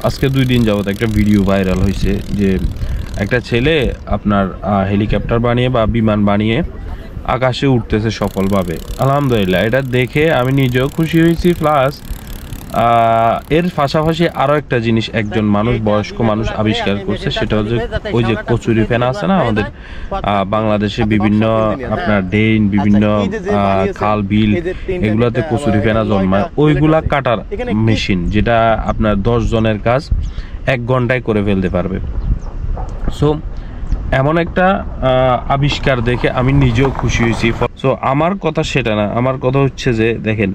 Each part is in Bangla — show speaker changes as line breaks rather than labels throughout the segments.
আজকে 2 দিন যাবত একটা ভিডিও ভাইরাল হয়েছে যে একটা ছেলে আপনার হেলিকপ্টার বানিয়ে বা বিমান বানিয়ে আকাশে উঠতেছে সফলভাবে। আলহামদুলিল্লাহ, এটা দেখে আমি নিজেও খুশি হয়েছি। প্লাস এর পাশাপাশি আরও একটা জিনিস একজন মানুষ, বয়স্ক মানুষ আবিষ্কার করছে, সেটা হচ্ছে ওই যে কচুরি ফেনা আছে না আমাদের বাংলাদেশে বিভিন্ন আপনার ড্রেন, বিভিন্ন খাল বিল, এগুলাতে কচুরি ফেনা জন্মায়, ওইগুলা কাটার মেশিন, যেটা আপনার 10 জনের কাজ 1 ঘন্টায় করে ফেলতে পারবে। সো এমন একটা আবিষ্কার দেখে আমি নিজেও খুশি হয়েছি। সো আমার কথা সেটা না, আমার কথা হচ্ছে যে দেখেন,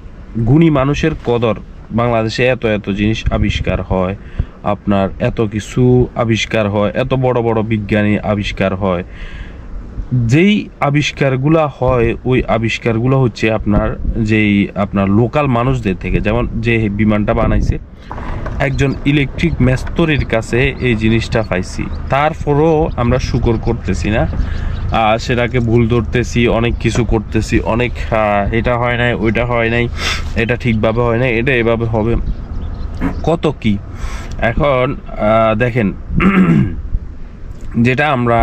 গুণী মানুষের কদর। বাংলাদেশে এত এত জিনিস আবিষ্কার হয়, আপনার এত কিছু আবিষ্কার হয়, এত বড় বড় বিজ্ঞানী আবিষ্কার হয়। যেই আবিষ্কারগুলো হয় ওই আবিষ্কারগুলো হচ্ছে আপনার লোকাল মানুষদের থেকে। যেমন যে বিমানটা বানাইছে একজন ইলেকট্রিক মিস্ত্রির কাছে এই জিনিসটা পাইছি, তারপরেও আমরা শুকর করতেছি না, সেটাকে ভুল ধরতেছি, অনেক কিছু করতেছি, অনেক এটা হয় নাই, ওইটা হয় নাই, এটা ঠিকভাবে হয় নাই, এটা এভাবে হবে, কত কি। এখন দেখেন, যেটা আমরা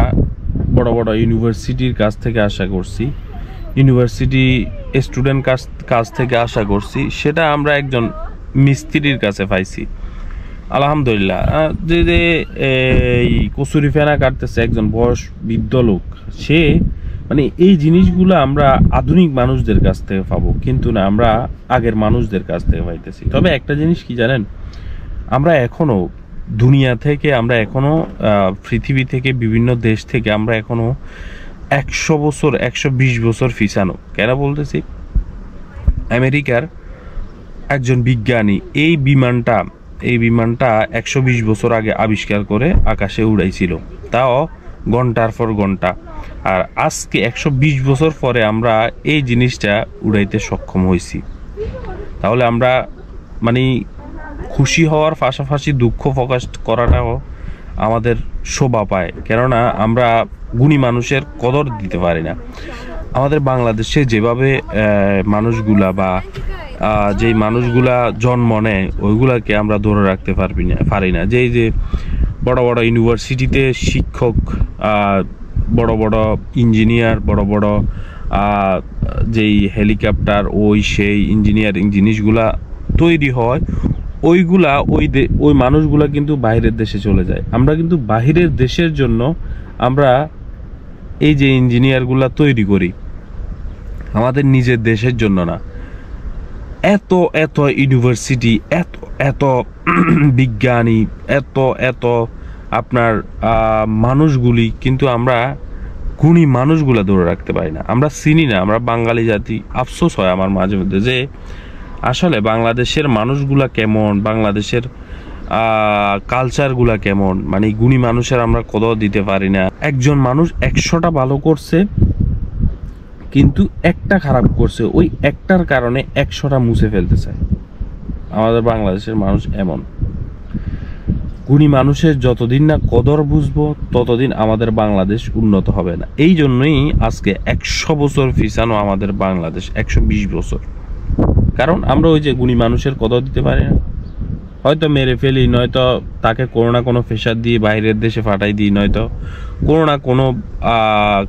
বড় বড় ইউনিভার্সিটির কাছ থেকে আশা করছি, ইউনিভার্সিটি স্টুডেন্ট কাছ থেকে আশা করছি, সেটা আমরা একজন মিস্ত্রির কাছে পাইছি। আলহামদুলিল্লাহ, যে এই কচুরি ফেনা কাটতেছে একজন বয়স বৃদ্ধ লোক, সে মানে এই জিনিসগুলো আমরা আধুনিক মানুষদের কাছ থেকে পাবো, কিন্তু না, আমরা আগের মানুষদের কাছ থেকে পাইতেছি। তবে একটা জিনিস কি জানেন, আমরা এখনো দুনিয়া থেকে, আমরা এখনো পৃথিবী থেকে, বিভিন্ন দেশ থেকে আমরা এখনো 100 বছর 120 বছর পিছানো। কেন বলতেছি, আমেরিকার একজন বিজ্ঞানী এই বিমানটা 120 বছর আগে আবিষ্কার করে আকাশে উড়াইছিল, তাও ঘন্টার পর ঘন্টা। আর আজকে 120 বছর পরে আমরা এই জিনিসটা উড়াইতে সক্ষম হয়েছি। তাহলে আমরা মানে খুশি হওয়ার পাশাপাশি দুঃখ প্রকাশ করাটাও আমাদের শোভা পায়, কেননা আমরা গুণী মানুষের কদর দিতে পারি না। আমাদের বাংলাদেশে যেভাবে মানুষগুলা বা যেই মানুষগুলা জন্ম নেয় ওইগুলাকে আমরা ধরে রাখতে পারি না। যে বড় বড় ইউনিভার্সিটিতে শিক্ষক, বড় বড় ইঞ্জিনিয়ার, বড় বড় যেই হেলিকপ্টার, সেই ইঞ্জিনিয়ারিং জিনিসগুলা তৈরি হয়, ওই মানুষগুলা কিন্তু বাইরের দেশে চলে যায়। আমরা কিন্তু বাইরের দেশের জন্য আমরা এই যে ইঞ্জিনিয়ারগুলা তৈরি করি, আমাদের নিজের দেশের জন্য না। এত এত ইউনিভার্সিটি, এত এত বিজ্ঞানী, এত আপনার মানুষগুলি, কিন্তু আমরা গুণী মানুষগুলা ধরে রাখতে পারি না, আমরা চিনি না। আমরা বাঙালি জাতি, আফসোস হয় আমার মাঝে মধ্যে যে আসলে বাংলাদেশের মানুষগুলা কেমন, বাংলাদেশের কালচারগুলা কেমন, মানে গুণী মানুষের আমরা কদর দিতে পারি না। একজন মানুষ 100টা ভালো করছে কিন্তু একটা খারাপ করছে, ওই একটার কারণে 100টা মুছে ফেলতে চায়। আমাদের বাংলাদেশের মানুষ এমন। গুণী মানুষের যতদিন না কদর বুঝবো ততদিন আমাদের বাংলাদেশ উন্নত হবে না। এই জন্যই আজকে 100 বছর পিছানো আমাদের বাংলাদেশ, 120 বছর। কারণ আমরা ওই যে গুণী মানুষের কদর দিতে পারি না, হয়তো মেরে ফেলি, নয়তো তাকে কোনো না কোনো প্রেশার দিয়ে বাইরের দেশে পাঠাই দিই, নয়তো কোনো না কোনো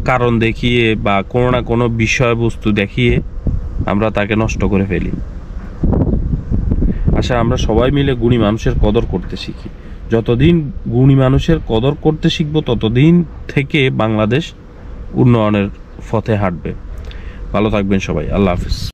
কারণ দেখিয়ে বা কোনো না কোনো বিষয়বস্তু দেখিয়ে আমরা তাকে নষ্ট করে ফেলি। আচ্ছা, আমরা সবাই মিলে গুণী মানুষের কদর করতে শিখি। যতদিন গুণী মানুষের কদর করতে শিখবো ততদিন থেকে বাংলাদেশ উন্নয়নের পথে হাঁটবে। ভালো থাকবেন সবাই, আল্লাহ হাফিজ।